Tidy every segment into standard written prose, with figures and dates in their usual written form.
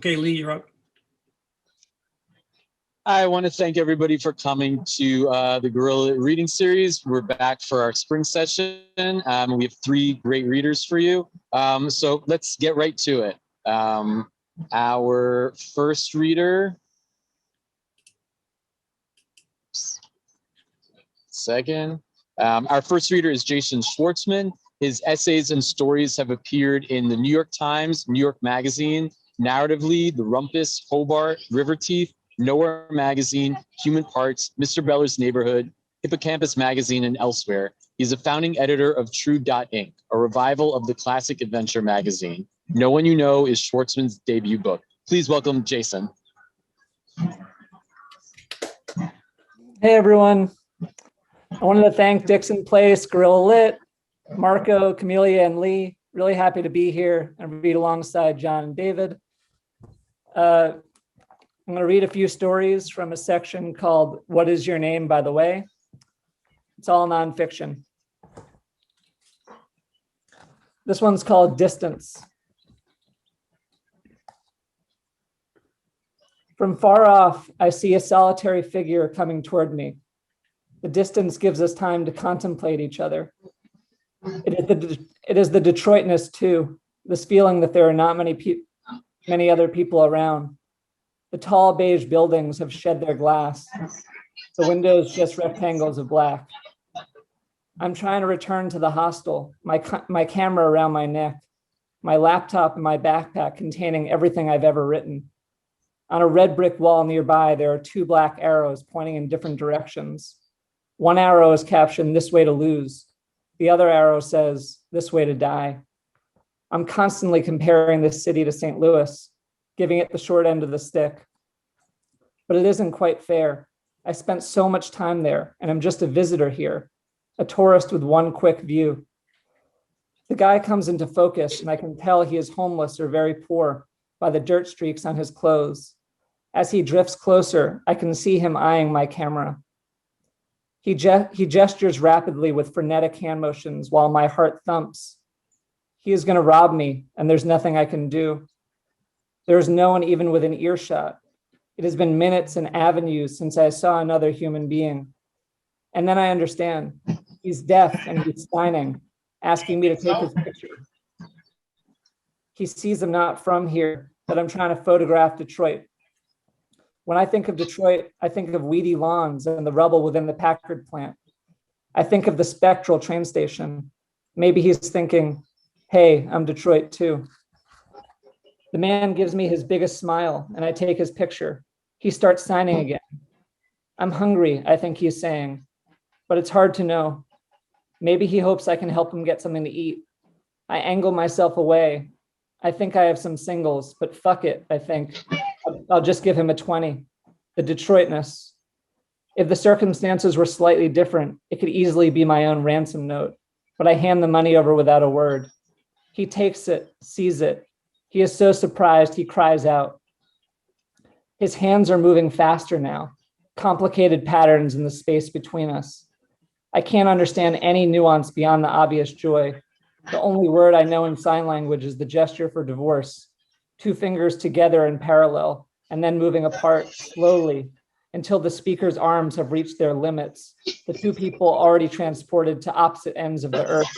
Okay, Lee, you're up. I want to thank everybody for coming to the Guerrilla reading series. We're back for our spring session. We have 3 great readers for you. So let's get right to it. Our first reader, our first reader is Jason Schwartzman. His essays and stories have appeared in the New York Times, New York Magazine, Narratively, The Rumpus, Hobart, River Teeth, Nowhere Magazine, Human Parts, Mr. Beller's Neighborhood, Hippocampus Magazine, and elsewhere. He's a founding editor of True Inc., a revival of the classic adventure magazine. No One You Know is Schwartzman's debut book. Please welcome Jason. Hey, everyone. I wanted to thank Dixon Place, Guerrilla Lit, Marco, Camellia, and Lee. Really happy to be here and read alongside John and David. I'm going to read a few stories from a section called What Is Your Name, by the way? It's all nonfiction. This one's called Distance. From far off, I see a solitary figure coming toward me. The distance gives us time to contemplate each other. It is the Detroitness too, this feeling that there are not many other people around. The tall beige buildings have shed their glass. The windows just rectangles of black. I'm trying to return to the hostel, my camera around my neck, my laptop and my backpack containing everything I've ever written. On a red brick wall nearby, there are 2 black arrows pointing in different directions. One arrow is captioned, "This way to lose." The other arrow says, "This way to die." I'm constantly comparing this city to St. Louis, giving it the short end of the stick. But it isn't quite fair. I spent so much time there, and I'm just a visitor here, a tourist with one quick view. The guy comes into focus, and I can tell he is homeless or very poor by the dirt streaks on his clothes. As he drifts closer, I can see him eyeing my camera. He gestures rapidly with frenetic hand motions while my heart thumps. He is going to rob me, and there's nothing I can do. There is no one even within earshot. It has been minutes and avenues since I saw another human being. And then I understand. He's deaf and he's signing, asking me to take his picture. He sees I'm not from here, that I'm trying to photograph Detroit. When I think of Detroit, I think of weedy lawns and the rubble within the Packard plant. I think of the Spectral train station. Maybe he's thinking, hey, I'm Detroit too. The man gives me his biggest smile and I take his picture. He starts signing again. I'm hungry, I think he's saying, but it's hard to know. Maybe he hopes I can help him get something to eat. I angle myself away. I think I have some singles, but fuck it, I think. I'll just give him a 20. The Detroitness. If the circumstances were slightly different, it could easily be my own ransom note, but I hand the money over without a word. He takes it, sees it. He is so surprised, he cries out. His hands are moving faster now, complicated patterns in the space between us. I can't understand any nuance beyond the obvious joy. The only word I know in sign language is the gesture for divorce. 2 fingers together in parallel and then moving apart slowly until the speaker's arms have reached their limits. The 2 people already transported to opposite ends of the earth.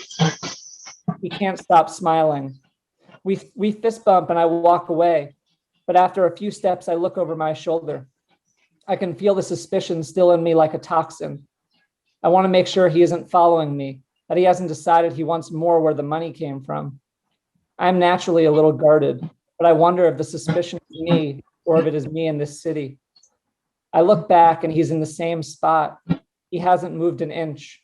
He can't stop smiling. We fist bump and I walk away. But after a few steps, I look over my shoulder. I can feel the suspicion still in me like a toxin. I want to make sure he isn't following me, that he hasn't decided he wants more where the money came from. I'm naturally a little guarded, but I wonder if the suspicion is me or if it is me in this city. I look back and he's in the same spot. He hasn't moved an inch.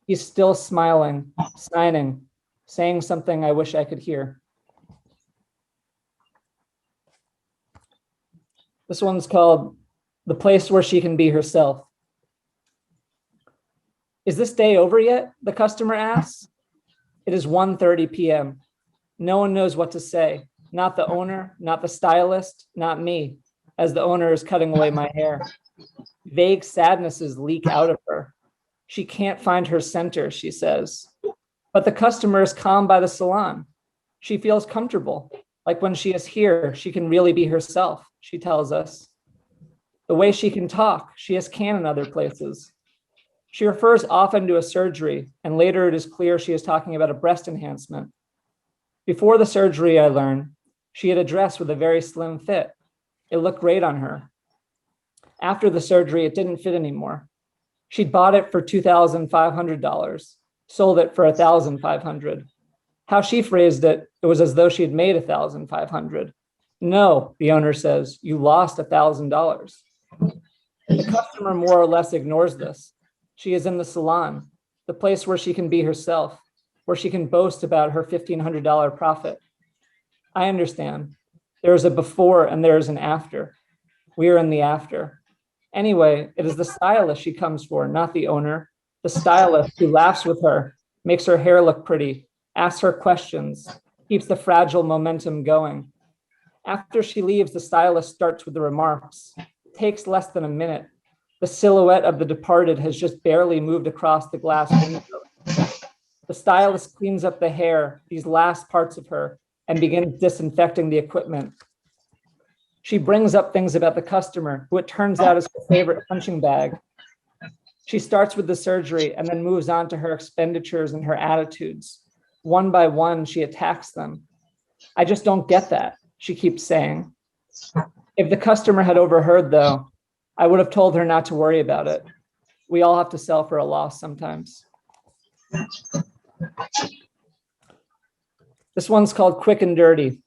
He's still smiling, signing, saying something I wish I could hear. This one's called The Place Where She Can Be Herself. Is this day over yet? The customer asks. It is 1:30 p.m. No one knows what to say. Not the owner, not the stylist, not me, as the owner is cutting away my hair. Vague sadnesses leak out of her. She can't find her center, she says. But the customer is calm by the salon. She feels comfortable. Like when she is here, she can really be herself, she tells us. The way she can talk, she can in other places. She refers often to a surgery, and later it is clear she is talking about a breast enhancement. Before the surgery, I learn, she had a dress with a very slim fit. It looked great on her. After the surgery, it didn't fit anymore. She'd bought it for $2,500, sold it for $1,500. How she phrased it, it was as though she had made $1,500. No, the owner says, you lost $1,000. The customer more or less ignores this. She is in the salon, the place where she can be herself, where she can boast about her $1,500 profit. I understand. There is a before and there is an after. We are in the after. Anyway, it is the stylist she comes for, not the owner. The stylist who laughs with her, makes her hair look pretty, asks her questions, keeps the fragile momentum going. After she leaves, the stylist starts with the remarks. It takes less than a minute. The silhouette of the departed has just barely moved across the glass window. The stylist cleans up the hair, these last parts of her, and begins disinfecting the equipment. She brings up things about the customer, who it turns out is her favorite punching bag. She starts with the surgery and then moves on to her expenditures and her attitudes. One by one, she attacks them. I just don't get that, she keeps saying. If the customer had overheard, though, I would have told her not to worry about it. We all have to sell for a loss sometimes. This one's called Quick and Dirty.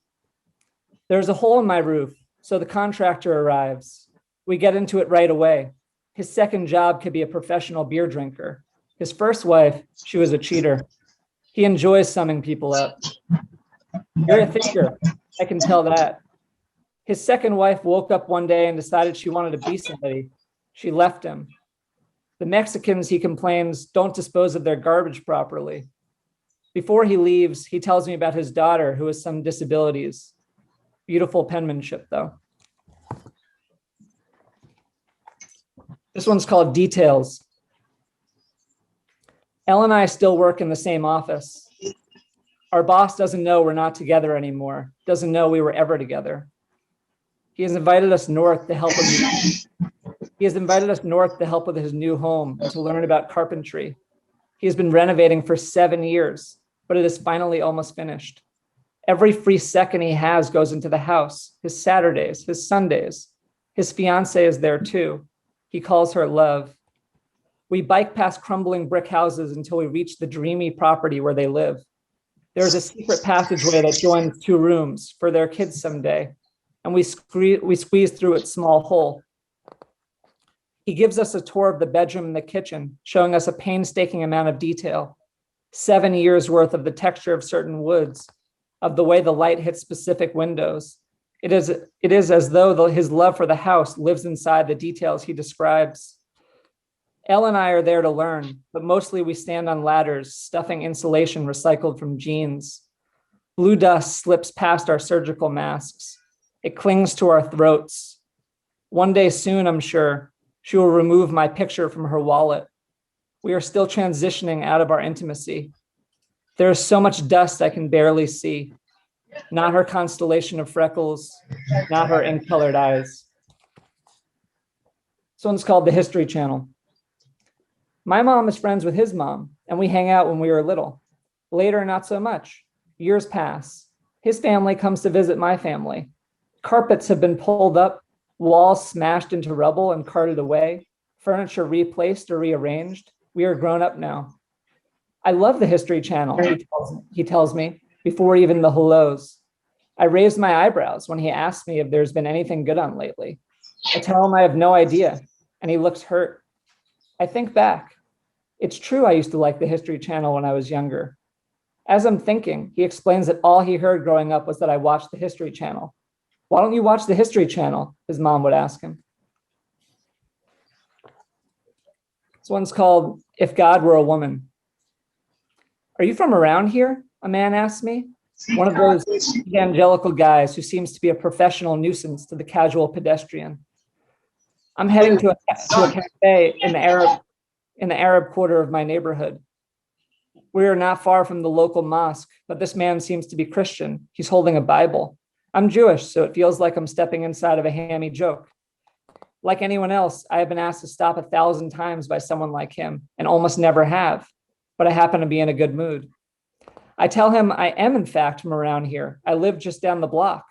There's a hole in my roof, so the contractor arrives. We get into it right away. His second job could be a professional beer drinker. His first wife, she was a cheater. He enjoys summing people up. You're a thinker, I can tell that. His second wife woke up one day and decided she wanted to be somebody. She left him. The Mexicans, he complains, don't dispose of their garbage properly. Before he leaves, he tells me about his daughter who has some disabilities. Beautiful penmanship, though. This one's called Details. Elle and I still work in the same office. Our boss doesn't know we're not together anymore, doesn't know we were ever together. He has invited us north to help with his new home and to learn about carpentry. He has been renovating for 7 years, but it is finally almost finished. Every free second he has goes into the house, his Saturdays, his Sundays. His fiance is there too. He calls her love. We bike past crumbling brick houses until we reach the dreamy property where they live. There is a secret passageway that joins 2 rooms for their kids someday, and we squeeze through its small hole. He gives us a tour of the bedroom and the kitchen, showing us a painstaking amount of detail. 7 years worth of the texture of certain woods, of the way the light hits specific windows. It is as though his love for the house lives inside the details he describes. Elle and I are there to learn, but mostly we stand on ladders, stuffing insulation recycled from jeans. Blue dust slips past our surgical masks. It clings to our throats. One day soon, I'm sure, she will remove my picture from her wallet. We are still transitioning out of our intimacy. There is so much dust I can barely see. Not her constellation of freckles, not her ink-colored eyes. This one's called the History Channel. My mom is friends with his mom, and we hang out when we were little. Later, not so much. Years pass. His family comes to visit my family. Carpets have been pulled up, walls smashed into rubble and carted away, furniture replaced or rearranged. We are grown up now. I love the History Channel, he tells me, before even the hellos. I raised my eyebrows when he asked me if there's been anything good on lately. I tell him I have no idea, and he looks hurt. I think back. It's true I used to like the History Channel when I was younger. As I'm thinking, he explains that all he heard growing up was that I watched the History Channel. Why don't you watch the History Channel? His mom would ask him. This one's called If God Were a Woman. Are you from around here? A man asked me. One of those evangelical guys who seems to be a professional nuisance to the casual pedestrian. I'm heading to a cafe in the Arab quarter of my neighborhood. We are not far from the local mosque, but this man seems to be Christian. He's holding a Bible. I'm Jewish, so it feels like I'm stepping inside of a hammy joke. Like anyone else, I have been asked to stop 1,000 times by someone like him and almost never have, but I happen to be in a good mood. I tell him I am in fact from around here. I live just down the block.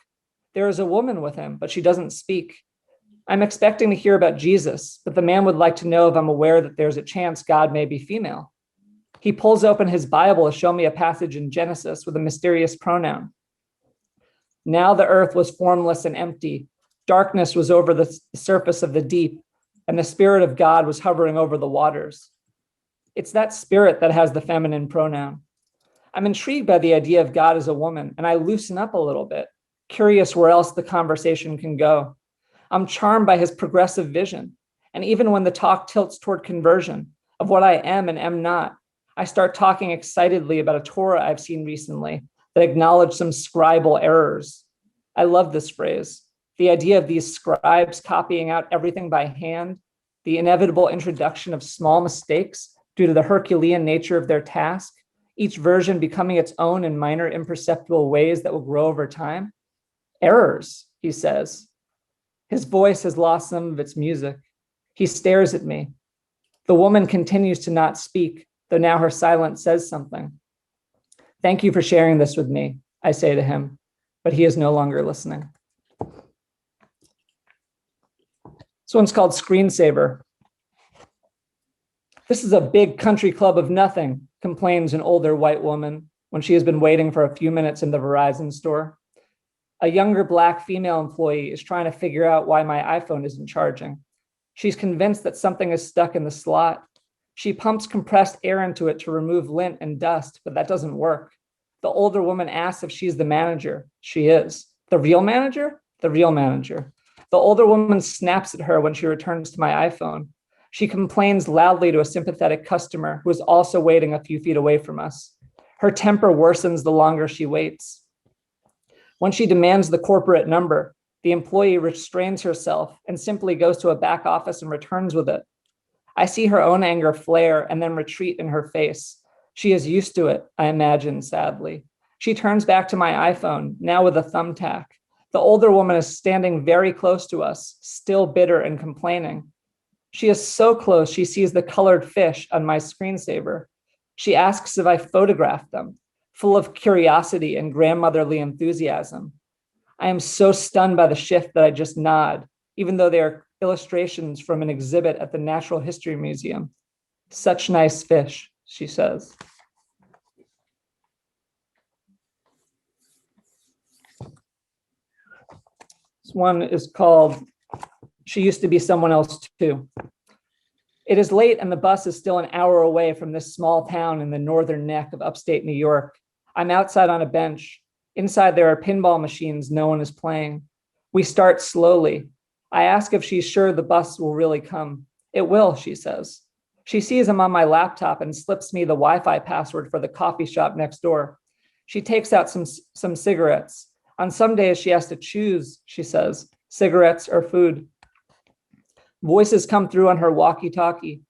There is a woman with him, but she doesn't speak. I'm expecting to hear about Jesus, but the man would like to know if I'm aware that there's a chance God may be female. He pulls open his Bible to show me a passage in Genesis with a mysterious pronoun. Now the earth was formless and empty. Darkness was over the surface of the deep, and the Spirit of God was hovering over the waters. It's that spirit that has the feminine pronoun. I'm intrigued by the idea of God as a woman, and I loosen up a little bit, curious where else the conversation can go. I'm charmed by his progressive vision, and even when the talk tilts toward conversion of what I am and am not, I start talking excitedly about a Torah I've seen recently that acknowledged some scribal errors. I love this phrase. The idea of these scribes copying out everything by hand, the inevitable introduction of small mistakes due to the Herculean nature of their task, each version becoming its own in minor imperceptible ways that will grow over time. Errors, he says. His voice has lost some of its music. He stares at me. The woman continues to not speak, though now her silence says something. Thank you for sharing this with me, I say to him, but he is no longer listening. This one's called Screensaver. This is a big country club of nothing, complains an older white woman when she has been waiting for a few minutes in the Verizon store. A younger Black female employee is trying to figure out why my iPhone isn't charging. She's convinced that something is stuck in the slot. She pumps compressed air into it to remove lint and dust, but that doesn't work. The older woman asks if she's the manager. She is. The real manager? The real manager. The older woman snaps at her when she returns to my iPhone. She complains loudly to a sympathetic customer who is also waiting a few feet away from us. Her temper worsens the longer she waits. When she demands the corporate number, the employee restrains herself and simply goes to a back office and returns with it. I see her own anger flare and then retreat in her face. She is used to it, I imagine, sadly. She turns back to my iPhone, now with a thumbtack. The older woman is standing very close to us, still bitter and complaining. She is so close, she sees the colored fish on my screensaver. She asks if I photographed them, full of curiosity and grandmotherly enthusiasm. I am so stunned by the shift that I just nod, even though they are illustrations from an exhibit at the Natural History Museum. Such nice fish, she says. This one is called She Used to Be Someone Else Too. It is late and the bus is still an hour away from this small town in the northern neck of upstate New York. I'm outside on a bench. Inside there are pinball machines no one is playing. We start slowly. I ask if she's sure the bus will really come. It will, she says. She sees I'm on my laptop and slips me the Wi-Fi password for the coffee shop next door. She takes out some cigarettes. On some days she has to choose, she says, cigarettes or food. Voices come through on her walkie-talkie.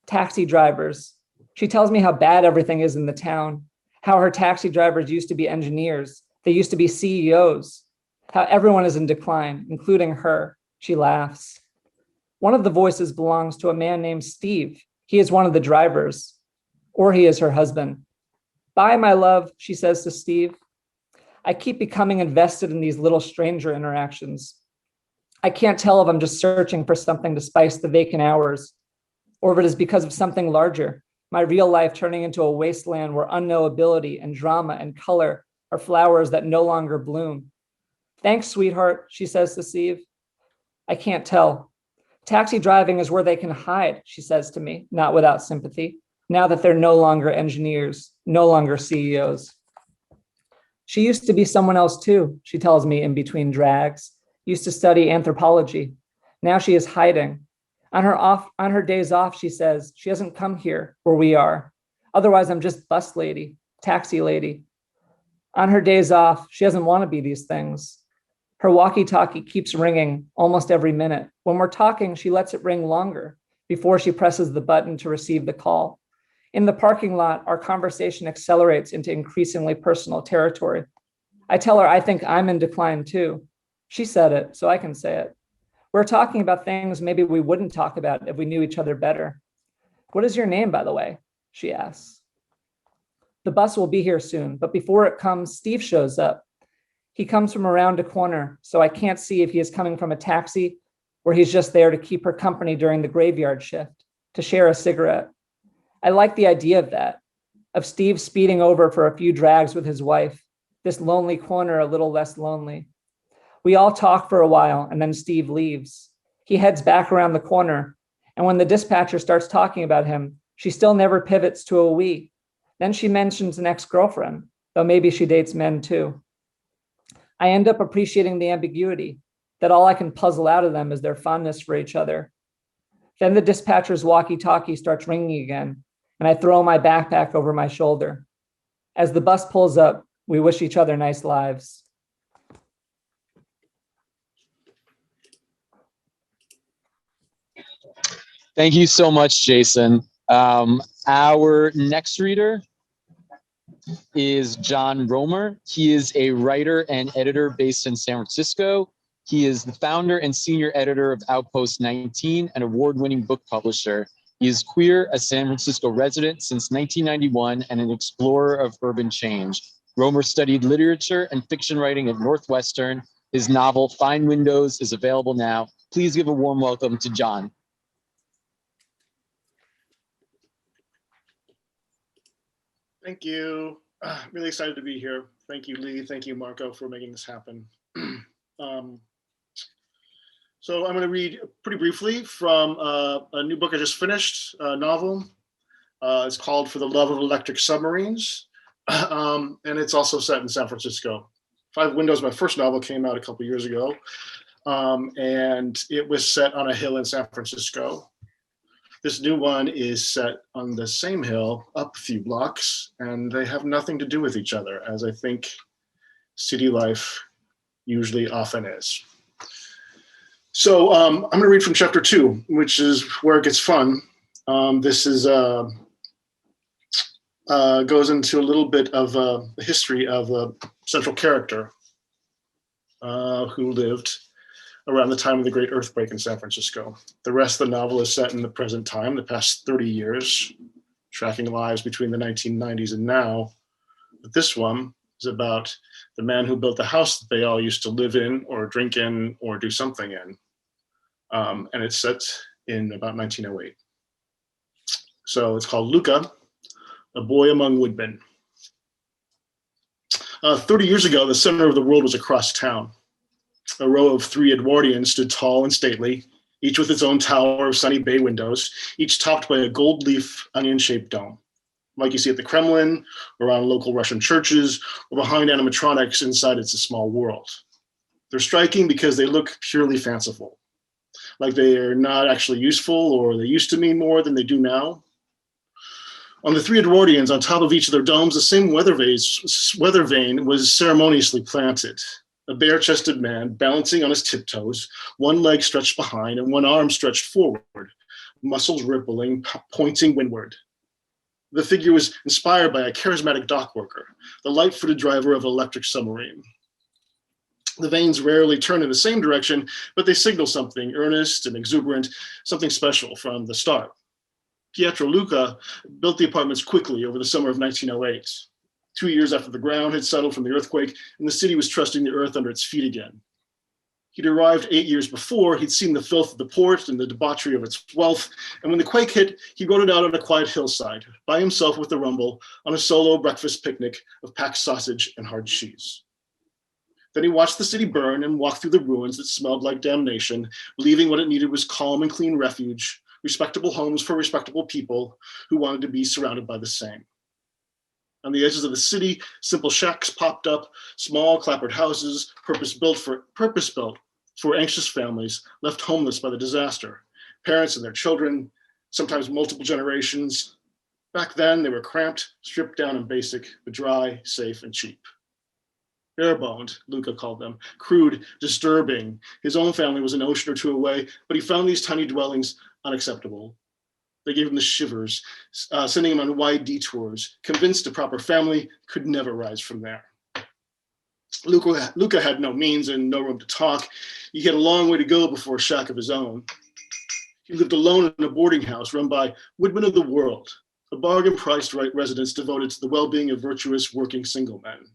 Taxi drivers. She tells me how bad everything is in the town, how her taxi drivers used to be engineers. They used to be CEOs, how everyone is in decline, including her. She laughs. One of the voices belongs to a man named Steve. He is one of the drivers, or he is her husband. Bye, my love, she says to Steve. I keep becoming invested in these little stranger interactions. I can't tell if I'm just searching for something to spice the vacant hours, or if it is because of something larger, my real life turning into a wasteland where unknowability and drama and color are flowers that no longer bloom. Thanks, sweetheart, she says to Steve. I can't tell. Taxi driving is where they can hide, she says to me, not without sympathy, now that they're no longer engineers, no longer CEOs. She used to be someone else too, she tells me in between drags, used to study anthropology. Now she is hiding. On her days off, she says, she hasn't come here where we are. Otherwise, I'm just bus lady, taxi lady. On her days off, she doesn't want to be these things. Her walkie-talkie keeps ringing almost every minute. When we're talking, she lets it ring longer before she presses the button to receive the call. In the parking lot, our conversation accelerates into increasingly personal territory. I tell her I think I'm in decline too. She said it, so I can say it. We're talking about things maybe we wouldn't talk about if we knew each other better. What is your name, by the way? She asks. The bus will be here soon, but before it comes, Steve shows up. He comes from around a corner, so I can't see if he is coming from a taxi or he's just there to keep her company during the graveyard shift, to share a cigarette. I like the idea of that, of Steve speeding over for a few drags with his wife, this lonely corner a little less lonely. We all talk for a while, and then Steve leaves. He heads back around the corner, and when the dispatcher starts talking about him, she still never pivots to a we. Then she mentions an ex-girlfriend, though maybe she dates men too. I end up appreciating the ambiguity, that all I can puzzle out of them is their fondness for each other. Then the dispatcher's walkie-talkie starts ringing again, and I throw my backpack over my shoulder. As the bus pulls up, we wish each other nice lives. Thank you so much, Jason. Our next reader is John Romer. He is a writer and editor based in San Francisco. He is the founder and senior editor of Outpost 19, an award-winning book publisher. He is queer, a San Francisco resident since 1991, and an explorer of urban change. Romer studied literature and fiction writing at Northwestern. His novel, Fine Windows, is available now. Please give a warm welcome to John. Thank you. Really excited to be here. Thank you, Lee. Thank you, Marco, for making this happen. So I'm going to read pretty briefly from a new book I just finished, a novel. It's called For the Love of Electric Submarines, and it's also set in San Francisco. Five Windows, my first novel, came out a couple years ago, and it was set on a hill in San Francisco. This new one is set on the same hill, up a few blocks, and they have nothing to do with each other, as I think city life usually often is. So I'm going to read from chapter 2, which is where it gets fun. This is goes into a little bit of the history of a central character who lived around the time of the Great Earthquake in San Francisco. The rest of the novel is set in the present time, the past 30 years, tracking lives between the 1990s and now. But this one is about the man who built the house that they all used to live in or drink in or do something in. And it's set in about 1908. So it's called Luca, A Boy Among Woodmen. 30 years ago, the center of the world was across town. A row of 3 Edwardians stood tall and stately, each with its own tower of sunny bay windows, each topped by a gold leaf, onion-shaped dome, like you see at the Kremlin, or around local Russian churches, or behind animatronics inside It's a Small World. They're striking because they look purely fanciful, like they are not actually useful, or they used to mean more than they do now. On the 3 Edwardians, on top of each of their domes, the same weather vane was ceremoniously planted. A bare-chested man balancing on his tiptoes, one leg stretched behind and one arm stretched forward, muscles rippling, pointing windward. The figure was inspired by a charismatic dock worker, the light-footed driver of an electric submarine. The vanes rarely turn in the same direction, but they signal something earnest and exuberant, something special from the start. Pietro Luca built the apartments quickly over the summer of 1908. 2 years after the ground had settled from the earthquake and the city was trusting the earth under its feet again. He'd arrived 8 years before, he'd seen the filth of the port and the debauchery of its wealth, and when the quake hit, he rode it out on a quiet hillside, by himself with the rumble, on a solo breakfast picnic of packed sausage and hard cheese. Then he watched the city burn and walked through the ruins that smelled like damnation, believing what it needed was calm and clean refuge, respectable homes for respectable people who wanted to be surrounded by the same. On the edges of the city, simple shacks popped up, small clapboard houses, purpose-built for anxious families left homeless by the disaster, parents and their children, sometimes multiple generations. Back then, they were cramped, stripped down and basic, but dry, safe, and cheap. Bare-boned, Luca called them, crude, disturbing. His own family was an ocean or two away, but he found these tiny dwellings unacceptable. They gave him the shivers, sending him on wide detours, convinced a proper family could never rise from there. Luca had no means and no room to talk. He had a long way to go before a shack of his own. He lived alone in a boarding house run by Woodmen of the World, a bargain-priced residence devoted to the well-being of virtuous working single men.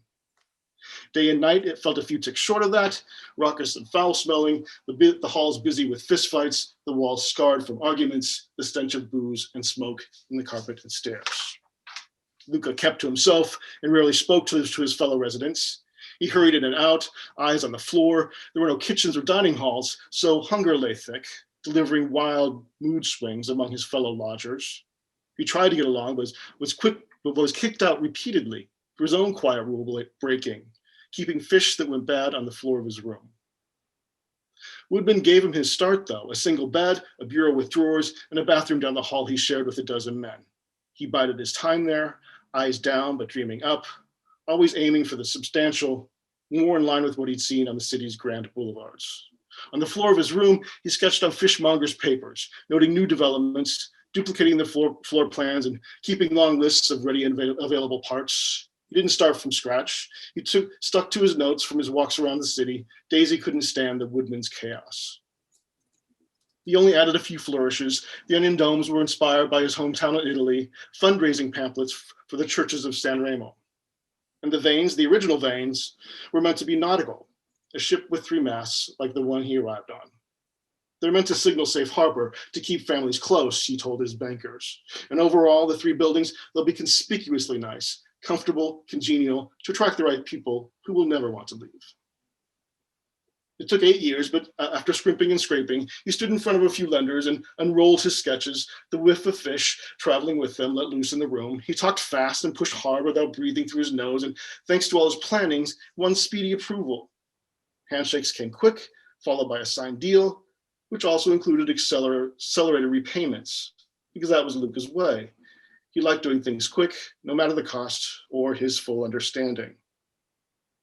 Day and night, it felt a few ticks short of that, raucous and foul-smelling, the halls busy with fistfights, the walls scarred from arguments, the stench of booze and smoke in the carpet and stairs. Luca kept to himself and rarely spoke to his fellow residents. He hurried in and out, eyes on the floor. There were no kitchens or dining halls, so hunger lay thick, delivering wild mood swings among his fellow lodgers. He tried to get along, but was kicked out repeatedly for his own quiet rule breaking, keeping fish that went bad on the floor of his room. Woodman gave him his start, though, a single bed, a bureau with drawers, and a bathroom down the hall he shared with a dozen men. He bided his time there, eyes down but dreaming up, always aiming for the substantial, more in line with what he'd seen on the city's grand boulevards. On the floor of his room, he sketched on fishmongers' papers, noting new developments, duplicating the floor plans, and keeping long lists of ready and available parts. He didn't start from scratch. He stuck to his notes from his walks around the city, days he couldn't stand the woodman's chaos. He only added a few flourishes. The onion domes were inspired by his hometown in Italy, fundraising pamphlets for the churches of San Remo. And the vanes, the original vanes, were meant to be nautical, a ship with 3 masts like the one he arrived on. They're meant to signal safe harbor, to keep families close, he told his bankers. And overall, the 3 buildings, they'll be conspicuously nice, comfortable, congenial, to attract the right people who will never want to leave. It took 8 years, but after scrimping and scraping, he stood in front of a few lenders and unrolled his sketches, the whiff of fish traveling with them let loose in the room. He talked fast and pushed hard without breathing through his nose, and thanks to all his plannings, won speedy approval. Handshakes came quick, followed by a signed deal, which also included accelerated repayments, because that was Luca's way. He liked doing things quick, no matter the cost or his full understanding.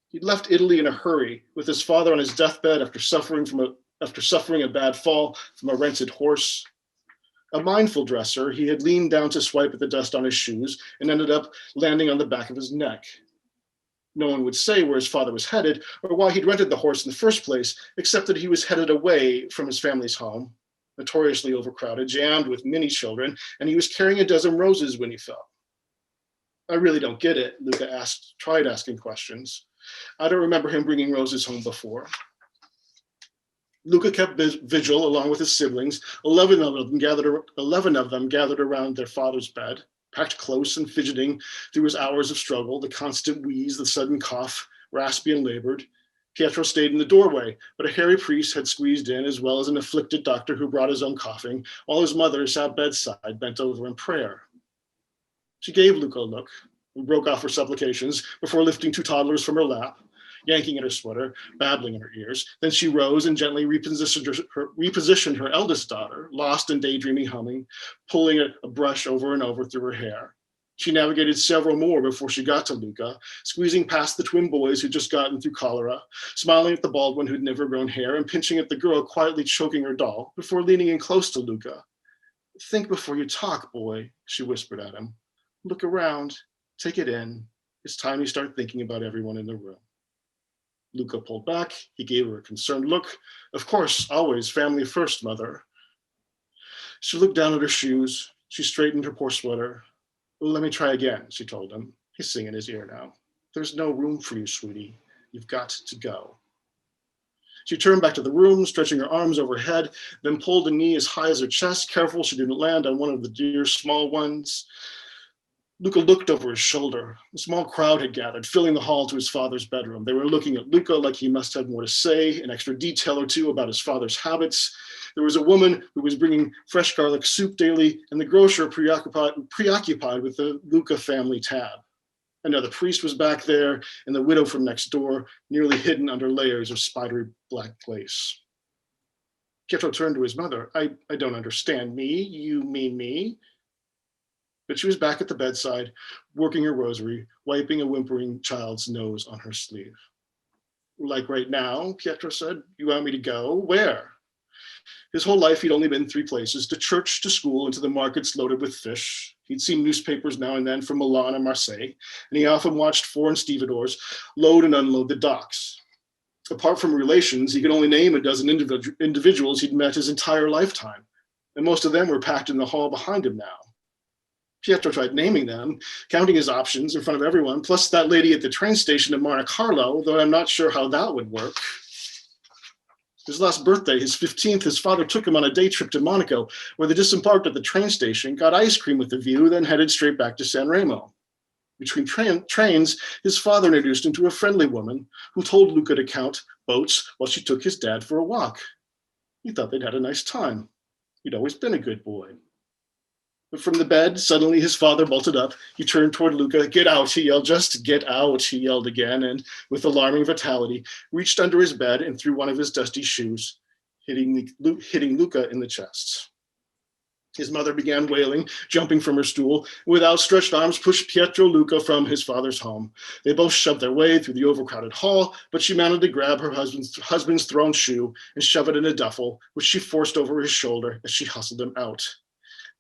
He'd left Italy in a hurry, with his father on his deathbed after suffering a bad fall from a rented horse. A mindful dresser, he had leaned down to swipe at the dust on his shoes and ended up landing on the back of his neck. No one would say where his father was headed or why he'd rented the horse in the first place, except that he was headed away from his family's home, notoriously overcrowded, jammed with many children, and he was carrying a dozen roses when he fell. I really don't get it, Luca tried asking questions. I don't remember him bringing roses home before. Luca kept vigil along with his siblings. 11 of them gathered around their father's bed, packed close and fidgeting through his hours of struggle, the constant wheeze, the sudden cough, raspy and labored. Pietro stayed in the doorway, but a hairy priest had squeezed in, as well as an afflicted doctor who brought his own coughing, while his mother sat bedside, bent over in prayer. She gave Luca a look and broke off her supplications before lifting 2 toddlers from her lap, yanking at her sweater, babbling in her ears. Then she rose and gently repositioned her eldest daughter, lost in daydreamy humming, pulling a brush over and over through her hair. She navigated several more before she got to Luca, squeezing past the twin boys who'd just gotten through cholera, smiling at the bald one who'd never grown hair, and pinching at the girl quietly choking her doll before leaning in close to Luca. "Think before you talk, boy," she whispered at him. "Look around, take it in. It's time you start thinking about everyone in the room." Luca pulled back. He gave her a concerned look. "Of course, always family first, mother." She looked down at her shoes. She straightened her poor sweater. "Let me try again," she told him, hissing in his ear now. "There's no room for you, sweetie. You've got to go." She turned back to the room, stretching her arms overhead, then pulled a knee as high as her chest, careful she didn't land on one of the dear small ones. Luca looked over his shoulder. A small crowd had gathered, filling the hall to his father's bedroom. They were looking at Luca like he must have more to say, an extra detail or two about his father's habits. There was a woman who was bringing fresh garlic soup daily, and the grocer preoccupied with the Luca family tab. Another priest was back there, and the widow from next door, nearly hidden under layers of spidery black lace. Pietro turned to his mother. I don't understand. Me? You mean me?" But she was back at the bedside, working her rosary, wiping a whimpering child's nose on her sleeve. "Like right now," Pietro said. "You want me to go? Where?" His whole life, he'd only been 3 places: to church, to school, and to the markets loaded with fish. He'd seen newspapers now and then from Milan and Marseille, and he often watched foreign stevedores load and unload the docks. Apart from relations, he could only name a dozen individuals he'd met his entire lifetime, and most of them were packed in the hall behind him now. Pietro tried naming them, counting his options in front of everyone, plus that lady at the train station in Monte Carlo, though I'm not sure how that would work. His last birthday, his 15th, his father took him on a day trip to Monaco, where they disembarked at the train station, got ice cream with the view, then headed straight back to San Remo. Between trains, his father introduced him to a friendly woman who told Luca to count boats while she took his dad for a walk. He thought they'd had a nice time. He'd always been a good boy. But from the bed, suddenly his father bolted up. He turned toward Luca. "Get out," he yelled. "Just get out," he yelled again, and with alarming vitality, reached under his bed and threw one of his dusty shoes, hitting Luca in the chest. His mother began wailing, jumping from her stool, and with outstretched arms pushed Pietro Luca from his father's home. They both shoved their way through the overcrowded hall, but she managed to grab her husband's thrown shoe and shove it in a duffel, which she forced over his shoulder as she hustled him out.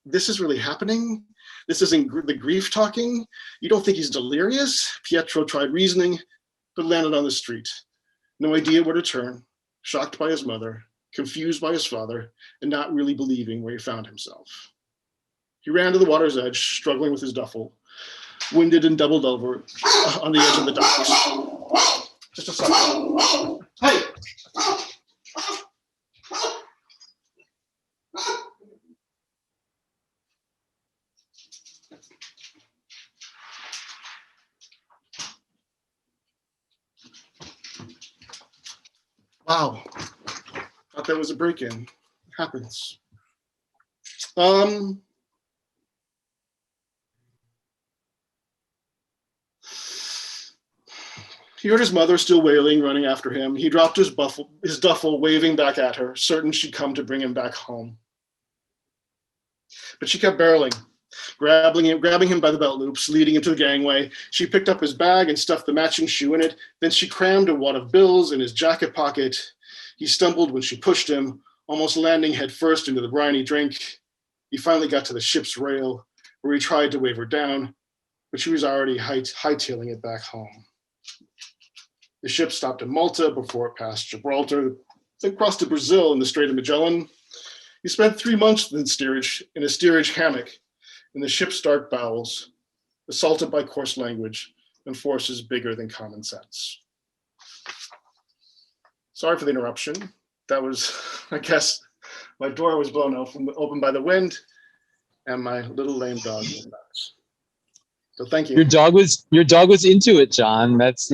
"This is really happening? This isn't the grief talking? You don't think he's delirious?" Pietro tried reasoning, but landed on the street. No idea where to turn, shocked by his mother, confused by his father, and not really believing where he found himself. He ran to the water's edge, struggling with his duffel, winded and doubled over on the edge of the docks. "Just a second. Hey!" Wow, thought that was a break-in. It happens. He heard his mother still wailing, running after him. He dropped his duffel, waving back at her, certain she'd come to bring him back home. But she kept barreling, grabbing him by the belt loops, leading him to the gangway. She picked up his bag and stuffed the matching shoe in it. Then she crammed a wad of bills in his jacket pocket. He stumbled when she pushed him, almost landing headfirst into the briny drink. He finally got to the ship's rail, where he tried to wave her down, but she was already hightailing it back home. The ship stopped in Malta before it passed Gibraltar, then crossed to Brazil in the Strait of Magellan. He spent 3 months in a steerage hammock in the ship's dark bowels, assaulted by coarse language and forces bigger than common sense. Sorry for the interruption. That was, I guess, my door was blown open by the wind, and my little lame dog was nuts. So thank you. Your dog was into it, John. That's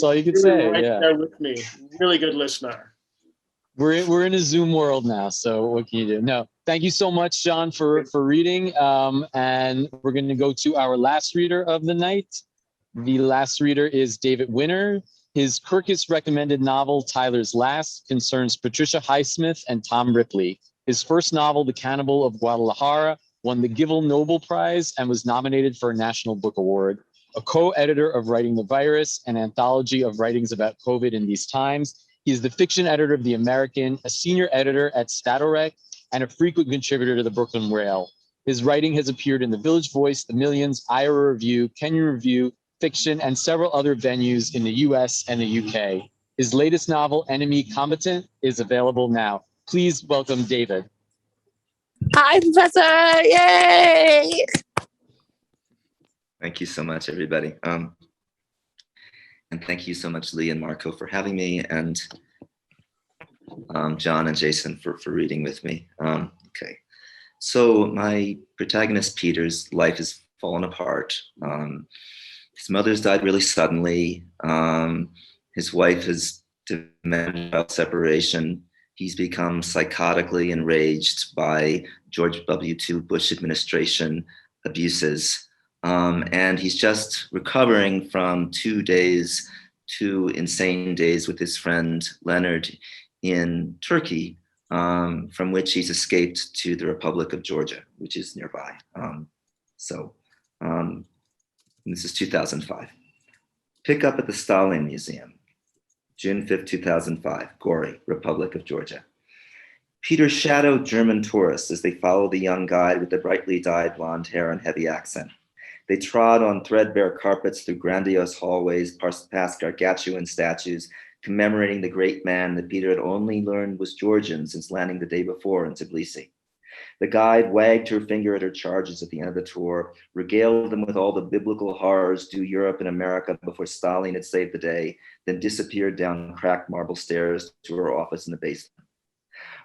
all you could say. Right Yeah. there with me. Really good listener. We're in a Zoom world now, so what can you do? No, thank you so much, John, for reading. And we're going to go to our last reader of the night. The last reader is David Winner. His Kirkus recommended novel, Tyler's Last, concerns Patricia Highsmith and Tom Ripley. His first novel, The Cannibal of Guadalajara, won the Givell Nobel Prize and was nominated for a National Book Award. A co-editor of Writing the Virus, an anthology of writings about COVID in these times. He is the fiction editor of The American, a senior editor at Statorek, and a frequent contributor to the Brooklyn Rail. His writing has appeared in The Village Voice, The Millions, Iowa Review, Kenyon Review, Fiction, and several other venues in the US and the UK. His latest novel, Enemy Combatant, is available now. Please welcome David. Hi, Professor! Yay! Thank you so much, everybody. And thank you so much, Lee and Marco, for having me, and John and Jason for reading with me. Okay, so my protagonist, Peter's life has fallen apart. His mother's died really suddenly. His wife has demanded child separation. He's become psychotically enraged by George W. Bush administration abuses. And he's just recovering from 2 insane days with his friend Leonard in Turkey, from which he's escaped to the Republic of Georgia, which is nearby. This is 2005. Pick up at the Stalin Museum, June 5th, 2005, Gori, Republic of Georgia. Peter shadowed German tourists as they followed the young guide with the brightly dyed blonde hair and heavy accent. They trod on threadbare carpets through grandiose hallways, past gargantuan statues, commemorating the great man that Peter had only learned was Georgian since landing the day before in Tbilisi. The guide wagged her finger at her charges at the end of the tour, regaled them with all the biblical horrors due Europe and America before Stalin had saved the day, then disappeared down cracked marble stairs to her office in the basement.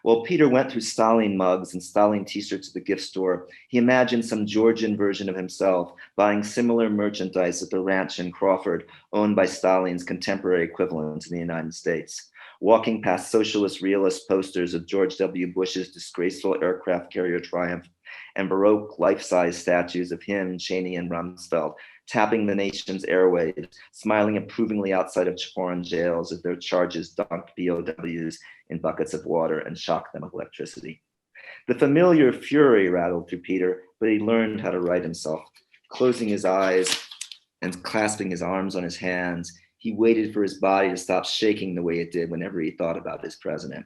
While Peter went through Stalin mugs and Stalin t-shirts at the gift store, he imagined some Georgian version of himself buying similar merchandise at the ranch in Crawford, owned by Stalin's contemporary equivalent in the United States. Walking past socialist realist posters of George W. Bush's disgraceful aircraft carrier triumph and Baroque life-size statues of him, Cheney, and Rumsfeld, tapping the nation's airwaves, smiling approvingly outside of foreign jails as their charges dunked POWs in buckets of water and shocked them with electricity. The familiar fury rattled through Peter, but he learned how to right himself. Closing his eyes and clasping his arms on his hands, he waited for his body to stop shaking the way it did whenever he thought about his president.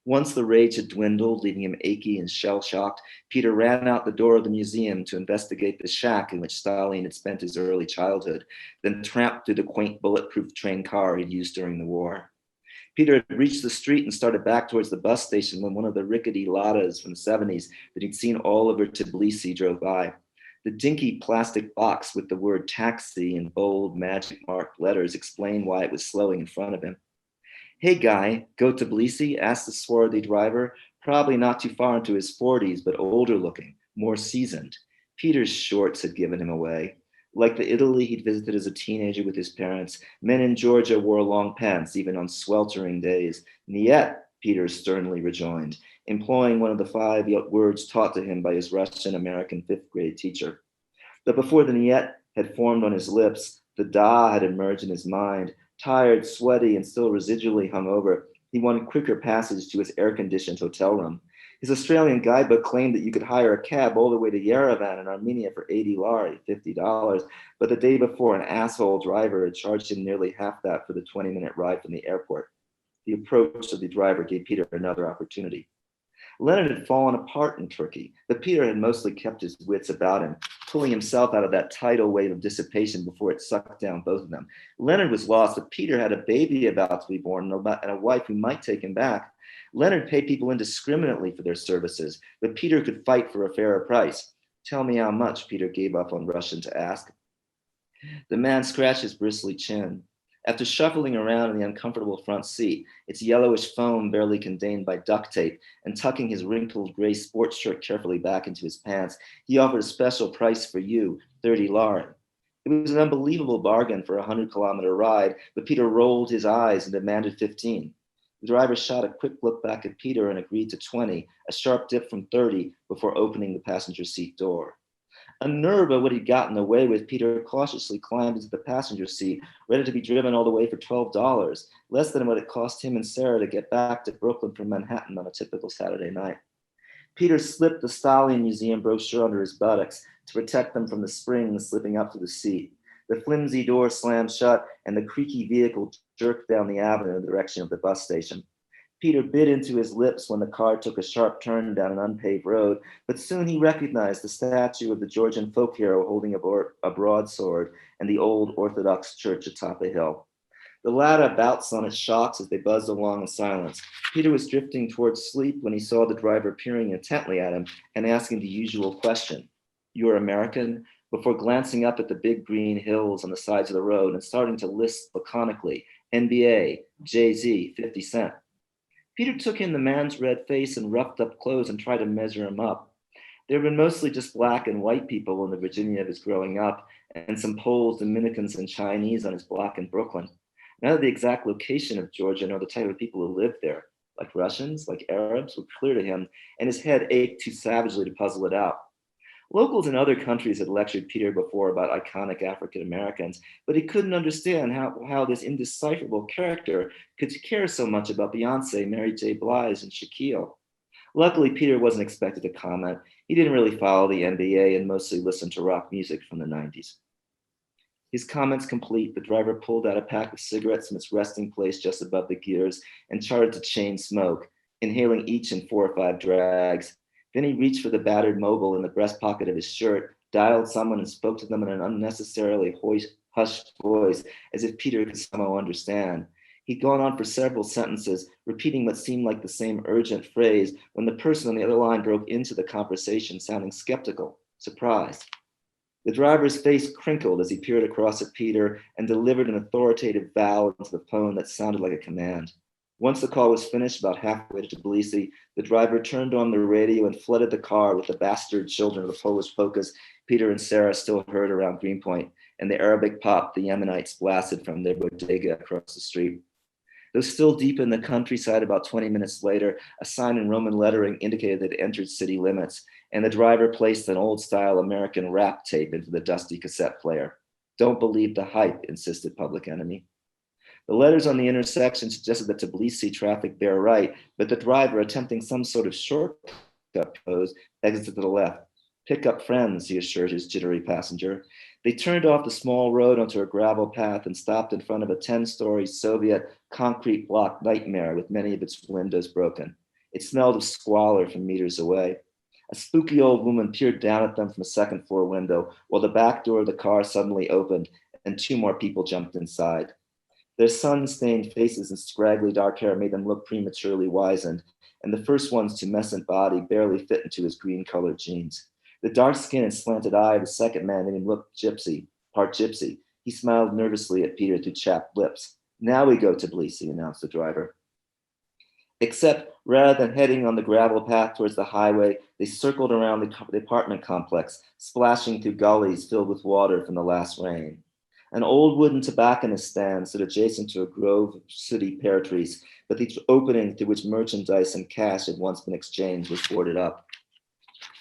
Once the rage had dwindled, leaving him achy and shell-shocked, Peter ran out the door of the museum to investigate the shack in which Stalin had spent his early childhood, then tramped through the quaint bulletproof train car he'd used during the war. Peter had reached the street and started back towards the bus station when one of the rickety Ladas from the 70s that he'd seen all over Tbilisi drove by. The dinky plastic box with the word taxi in bold magic marked letters explained why it was slowing in front of him. "Hey guy, go to Tbilisi?" asked the swarthy driver, probably not too far into his 40s, but older looking, more seasoned. Peter's shorts had given him away. Like the Italy he'd visited as a teenager with his parents, men in Georgia wore long pants, even on sweltering days. "Niet," Peter sternly rejoined, employing one of the 5 words taught to him by his Russian-American 5th grade teacher. But before the "niet" had formed on his lips, the "da" had emerged in his mind. Tired, sweaty, and still residually hungover, he wanted quicker passage to his air-conditioned hotel room. His Australian guidebook claimed that you could hire a cab all the way to Yerevan in Armenia for 80 lari, $50, but the day before, an asshole driver had charged him nearly half that for the 20-minute ride from the airport. The approach of the driver gave Peter another opportunity. Leonard had fallen apart in Turkey, but Peter had mostly kept his wits about him, pulling himself out of that tidal wave of dissipation before it sucked down both of them. Leonard was lost, but Peter had a baby about to be born and a wife who might take him back. Leonard paid people indiscriminately for their services, but Peter could fight for a fairer price. "Tell me how much," Peter gave up on Russian to ask. The man scratched his bristly chin. After shuffling around in the uncomfortable front seat, its yellowish foam barely contained by duct tape, and tucking his wrinkled gray sports shirt carefully back into his pants, he offered a special price for you, 30 lari. It was an unbelievable bargain for a 100-kilometer ride, but Peter rolled his eyes and demanded 15. The driver shot a quick look back at Peter and agreed to 20, a sharp dip from 30 before opening the passenger seat door. Unnerved by what he'd gotten away with, Peter cautiously climbed into the passenger seat, ready to be driven all the way for $12, less than what it cost him and Sarah to get back to Brooklyn from Manhattan on a typical Saturday night. Peter slipped the Stalin Museum brochure under his buttocks to protect them from the springs slipping up to the seat. The flimsy door slammed shut, and the creaky vehicle jerked down the avenue in the direction of the bus station. Peter bit into his lips when the car took a sharp turn down an unpaved road, but soon he recognized the statue of the Georgian folk hero holding a broadsword and the old Orthodox church atop a hill. The latter bounced on its shocks as they buzzed along in silence. Peter was drifting towards sleep when he saw the driver peering intently at him and asking the usual question, "You're American?" before glancing up at the big green hills on the sides of the road and starting to list laconically, "NBA, Jay-Z, 50 Cent. Peter took in the man's red face and roughed up clothes and tried to measure him up. There were mostly just black and white people in the Virginia of his growing up, and some Poles, Dominicans, and Chinese on his block in Brooklyn. None of the exact location of Georgia nor the type of people who lived there, like Russians, like Arabs, were clear to him, and his head ached too savagely to puzzle it out. Locals in other countries had lectured Peter before about iconic African Americans, but he couldn't understand how this indecipherable character could care so much about Beyonce, Mary J. Blige, and Shaquille. Luckily, Peter wasn't expected to comment. He didn't really follow the NBA and mostly listened to rock music from the 90s. His comments complete, the driver pulled out a pack of cigarettes from its resting place just above the gears and started to chain smoke. inhaling each in 4 or 5 drags. Then he reached for the battered mobile in the breast pocket of his shirt, dialed someone and spoke to them in an unnecessarily hushed voice, as if Peter could somehow understand. He'd gone on for several sentences, repeating what seemed like the same urgent phrase, when the person on the other line broke into the conversation, sounding skeptical, surprised. The driver's face crinkled as he peered across at Peter and delivered an authoritative vow into the phone that sounded like a command. Once the call was finished, about halfway to Tbilisi, the driver turned on the radio and flooded the car with the bastard children of the Polish polkas Peter and Sarah still heard around Greenpoint, and the Arabic pop the Yemenites blasted from their bodega across the street. Though still deep in the countryside, about 20 minutes later, a sign in Roman lettering indicated that it entered city limits, and the driver placed an old-style American rap tape into the dusty cassette player. "Don't believe the hype," insisted Public Enemy. The letters on the intersection suggested that Tbilisi traffic bear right, but the driver, attempting some sort of shortcut pose, exited to the left. "Pick up friends," he assured his jittery passenger. They turned off the small road onto a gravel path and stopped in front of a 10-story Soviet concrete block nightmare with many of its windows broken. It smelled of squalor from meters away. A spooky old woman peered down at them from a second-floor window, while the back door of the car suddenly opened and 2 more people jumped inside. Their sun-stained faces and scraggly dark hair made them look prematurely wizened, and the first one's tumescent body barely fit into his green-colored jeans. The dark skin and slanted eye of the second man made him look gypsy, part gypsy. He smiled nervously at Peter through chapped lips. "Now we go to Tbilisi," announced the driver. Except rather than heading on the gravel path towards the highway, they circled around the apartment complex, splashing through gullies filled with water from the last rain. An old wooden tobacconist stand stood adjacent to a grove of sooty pear trees, but the opening through which merchandise and cash had once been exchanged was boarded up.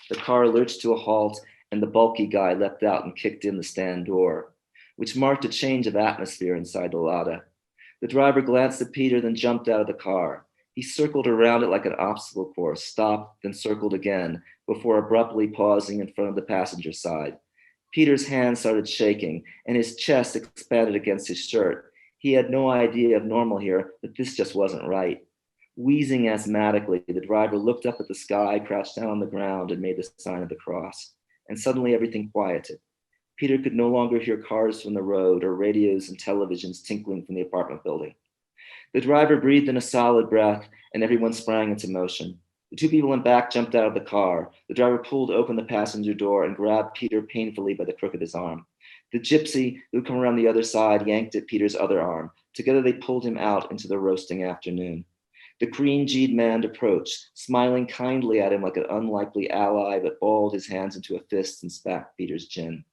The car lurched to a halt, and the bulky guy leapt out and kicked in the stand door, which marked a change of atmosphere inside the Lada. The driver glanced at Peter, then jumped out of the car. He circled around it like an obstacle course, stopped, then circled again, before abruptly pausing in front of the passenger side. Peter's hand started shaking, and his chest expanded against his shirt. He had no idea of normal here, but this just wasn't right. Wheezing asthmatically, the driver looked up at the sky, crouched down on the ground, and made the sign of the cross. And suddenly everything quieted. Peter could no longer hear cars from the road or radios and televisions tinkling from the apartment building. The driver breathed in a solid breath, and everyone sprang into motion. The 2 people in back jumped out of the car. The driver pulled open the passenger door and grabbed Peter painfully by the crook of his arm. The gypsy, who had come around the other side, yanked at Peter's other arm. Together they pulled him out into the roasting afternoon. The green-jeed man approached, smiling kindly at him like an unlikely ally, but balled his hands into a fist and spat Peter's chin.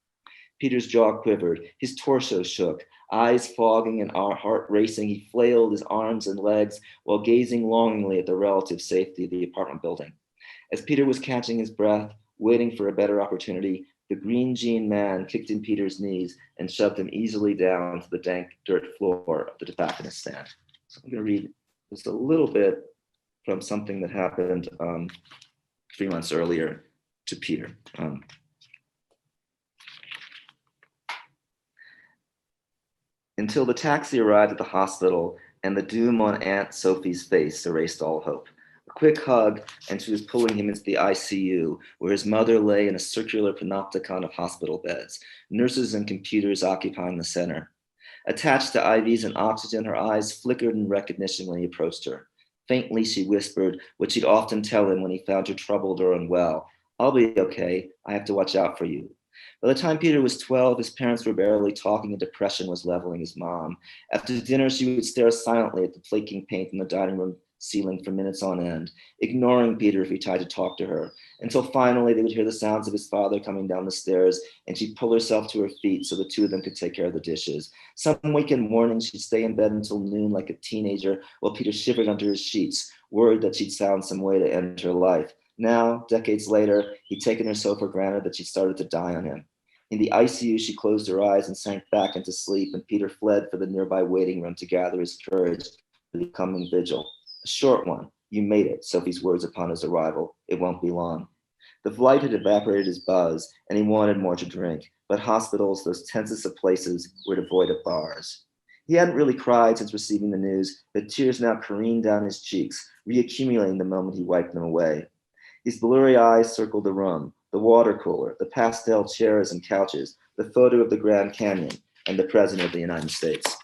Peter's jaw quivered, his torso shook, eyes fogging and heart racing. He flailed his arms and legs while gazing longingly at the relative safety of the apartment building. As Peter was catching his breath, waiting for a better opportunity, the green-jean man kicked in Peter's knees and shoved him easily down to the dank dirt floor of the tobacconist stand. So I'm going to read just a little bit from something that happened 3 months earlier to Peter. Until the taxi arrived at the hospital and the doom on Aunt Sophie's face erased all hope. A quick hug, and she was pulling him into the ICU, where his mother lay in a circular panopticon of hospital beds, nurses and computers occupying the center. Attached to IVs and oxygen, her eyes flickered in recognition when he approached her. Faintly, she whispered what she'd often tell him when he found her troubled or unwell. "I'll be okay. I have to watch out for you." By the time Peter was 12, his parents were barely talking and depression was leveling his mom. After dinner, she would stare silently at the flaking paint in the dining room ceiling for minutes on end, ignoring Peter if he tried to talk to her, until finally they would hear the sounds of his father coming down the stairs, and she'd pull herself to her feet so the 2 of them could take care of the dishes. Some weekend mornings, she'd stay in bed until noon like a teenager while Peter shivered under his sheets, worried that she'd found some way to end her life. Now, decades later, he'd taken her so for granted that she started to die on him. In the ICU, she closed her eyes and sank back into sleep, and Peter fled for the nearby waiting room to gather his courage for the coming vigil. "A short one. You made it," Sophie's words upon his arrival. "It won't be long." The flight had evaporated his buzz, and he wanted more to drink, but hospitals, those tensest of places, were devoid of bars. He hadn't really cried since receiving the news, but tears now careened down his cheeks, reaccumulating the moment he wiped them away. His blurry eyes circled the room, the water cooler, the pastel chairs and couches, the photo of the Grand Canyon, and the President of the United States,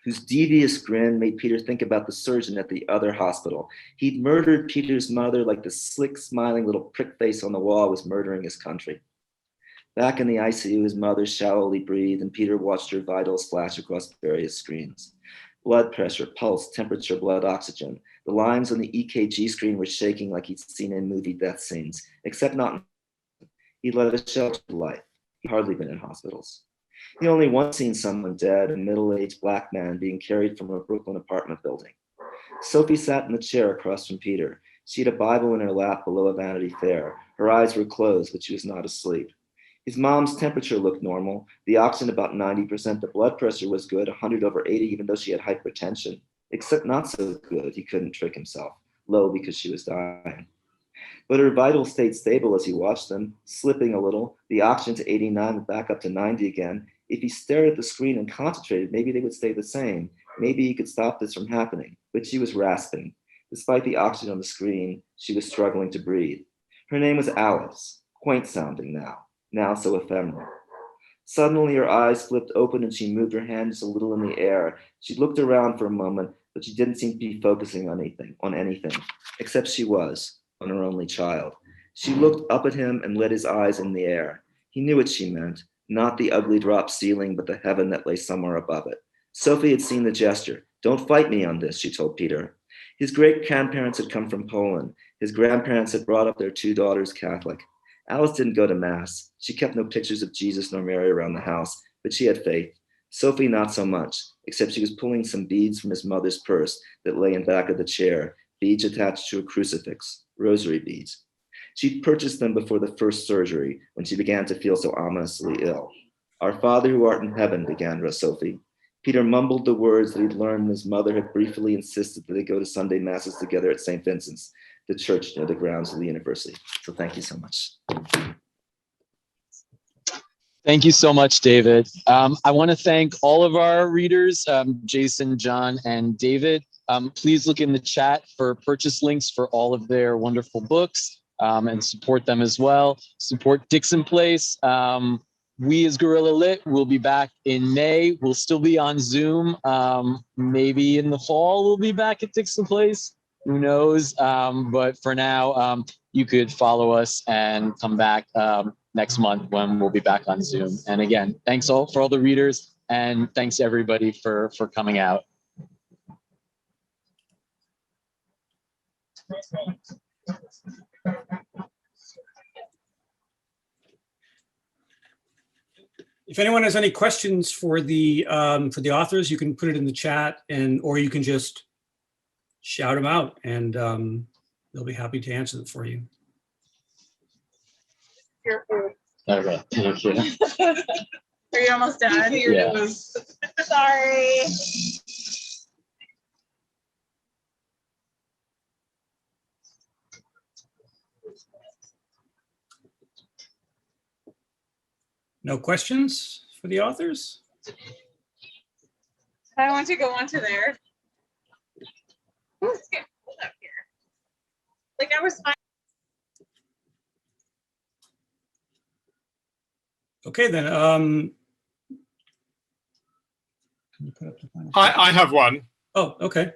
whose devious grin made Peter think about the surgeon at the other hospital. He'd murdered Peter's mother like the slick, smiling little prick face on the wall was murdering his country. Back in the ICU, his mother shallowly breathed, and Peter watched her vitals flash across various screens. Blood pressure, pulse, temperature, blood oxygen. The lines on the EKG screen were shaking like he'd seen in movie death scenes, except not. He led a sheltered life. He'd hardly been in hospitals. He'd only once seen someone dead, a middle-aged black man being carried from a Brooklyn apartment building. Sophie sat in the chair across from Peter. She had a Bible in her lap below a Vanity Fair. Her eyes were closed, but she was not asleep. His mom's temperature looked normal, the oxygen about 90%, the blood pressure was good, 100 over 80, even though she had hypertension. Except not so good, he couldn't trick himself. Low because she was dying. But her vitals stayed stable as he watched them, slipping a little, the oxygen to 89 and back up to 90 again. If he stared at the screen and concentrated, maybe they would stay the same. Maybe he could stop this from happening. But she was rasping. Despite the oxygen on the screen, she was struggling to breathe. Her name was Alice, quaint sounding now so ephemeral. Suddenly her eyes flipped open and she moved her hand just a little in the air. She looked around for a moment, but she didn't seem to be focusing on anything, except she was, on her only child. She looked up at him and let his eyes in the air. He knew what she meant, not the ugly drop ceiling, but the heaven that lay somewhere above it. Sophie had seen the gesture. Don't fight me on this, she told Peter. His great-grandparents had come from Poland. His grandparents had brought up their two daughters Catholic. Alice didn't go to Mass. She kept no pictures of Jesus nor Mary around the house, but she had faith. Sophie, not so much, except she was pulling some beads from his mother's purse that lay in back of the chair, beads attached to a crucifix, rosary beads. She'd purchased them before the first surgery, when she began to feel so ominously ill. Our Father who art in heaven, began Sophie. Peter mumbled the words that he'd learned when his mother had briefly insisted that they go to Sunday Masses together at St. Vincent's, the church near the grounds of the university. So thank you so much. Thank you so much, David. I want to thank all of our readers, Jason, John, and David. Please look in the chat for purchase links for all of their wonderful books and support them as well. Support Dixon Place. We as Guerrilla Lit will be back in May. We'll still be on Zoom. Maybe in the fall, we'll be back at Dixon Place. Who knows? But for now, you could follow us and come back next month when we'll be back on Zoom. And again, thanks all for all the readers, and thanks everybody for coming out. If anyone has any questions for the authors, you can put it in the chat, or you can just shout them out, and they'll be happy to answer them for you. Okay, thank you. Are you almost done? Yeah. Sorry. No questions for the authors? I want to go onto there. Ooh, it's getting cold out here. Like I was fine. Okay, then. Can you put up the final? I have one, Oh, okay.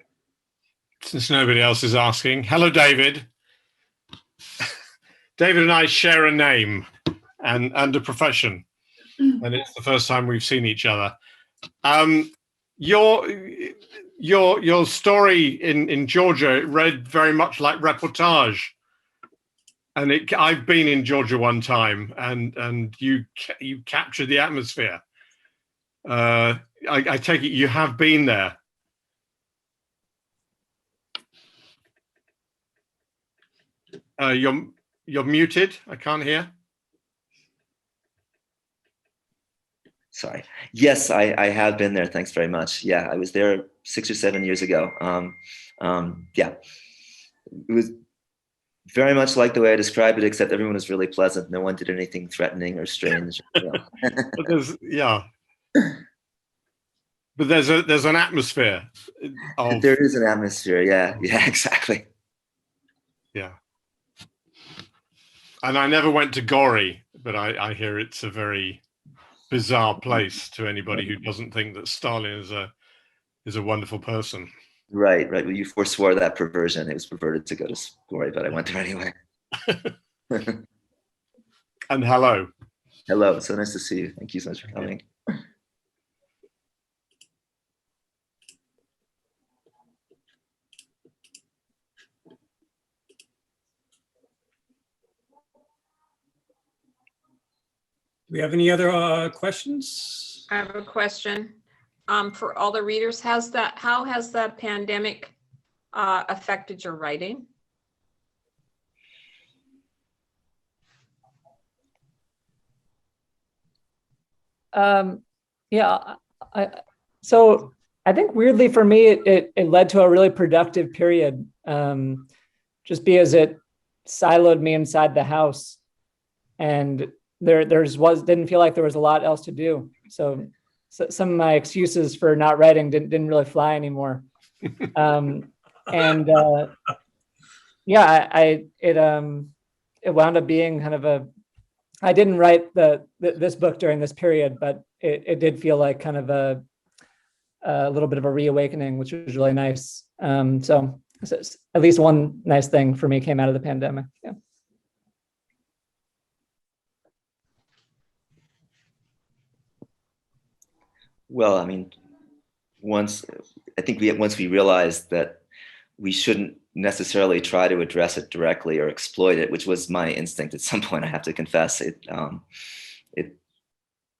since nobody else is asking. Hello, David. David and I share a name and a profession, and it's the first time we've seen each other. Your story in Georgia read very much like reportage, and I've been in Georgia one time, and you captured the atmosphere. I take it you have been there. You're muted. I can't hear. Sorry. Yes, I have been there. Thanks very much. Yeah, I was there 6 or 7 years ago. Yeah, it was very much like the way I described it, except everyone was really pleasant. No one did anything threatening or strange. But yeah. But there's an atmosphere of, There is an atmosphere. Yeah, yeah, exactly. yeah. And I never went to Gori, but I hear it's a very bizarre place to anybody who doesn't think that Stalin is a wonderful person. Right, right. Well, you forswore that perversion. It was perverted to go to Gori, but I went there anyway. And hello. Hello, so nice to see you. Thank you so much for coming. Do we have any other questions? I have a question. For all the readers, how has the pandemic affected your writing? Yeah, so I think weirdly for me, it led to a really productive period, just because it siloed me inside the house, and didn't feel like there was a lot else to do. So some of my excuses for not writing didn't really fly anymore. Yeah, it wound up being kind of I didn't write this book during this period, but it did feel like kind of a little bit of a reawakening, which was really nice. So at least one nice thing for me came out of the pandemic. Yeah. Well, I mean, once we realized that we shouldn't necessarily try to address it directly or exploit it, which was my instinct at some point, I have to confess, it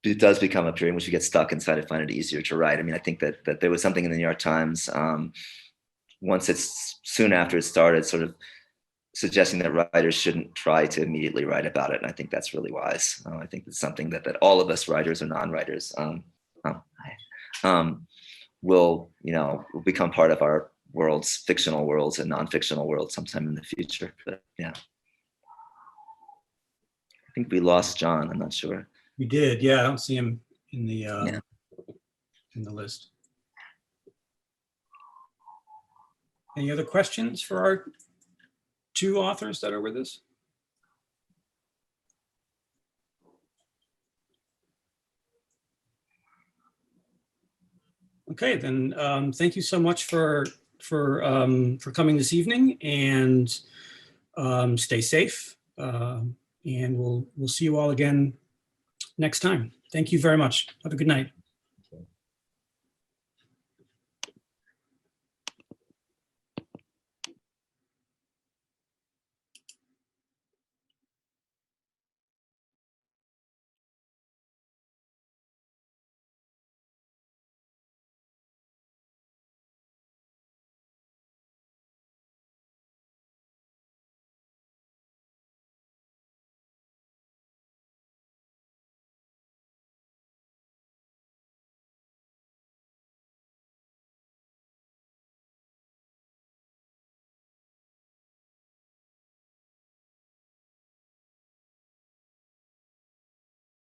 does become a period in which you get stuck inside and find it easier to write. I mean, I think that there was something in the New York Times soon after it started, sort of suggesting that writers shouldn't try to immediately write about it. And I think that's really wise. I think it's something that all of us, writers or non-writers, will become part of our worlds, fictional worlds and non-fictional worlds sometime in the future. But yeah, I think we lost John. I'm not sure. We did, yeah. I don't see him in the in the list. Any other questions for our two authors that are with us? Okay, then thank you so much for coming this evening, and stay safe. And we'll see you all again next time. Thank you very much. Have a good night.